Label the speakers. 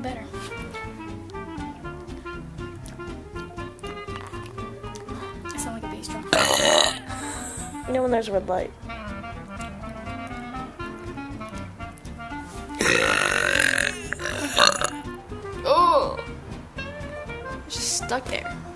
Speaker 1: even better. I sound like a bass drum.
Speaker 2: You know when there's a red light.
Speaker 1: Oh! It's just stuck there.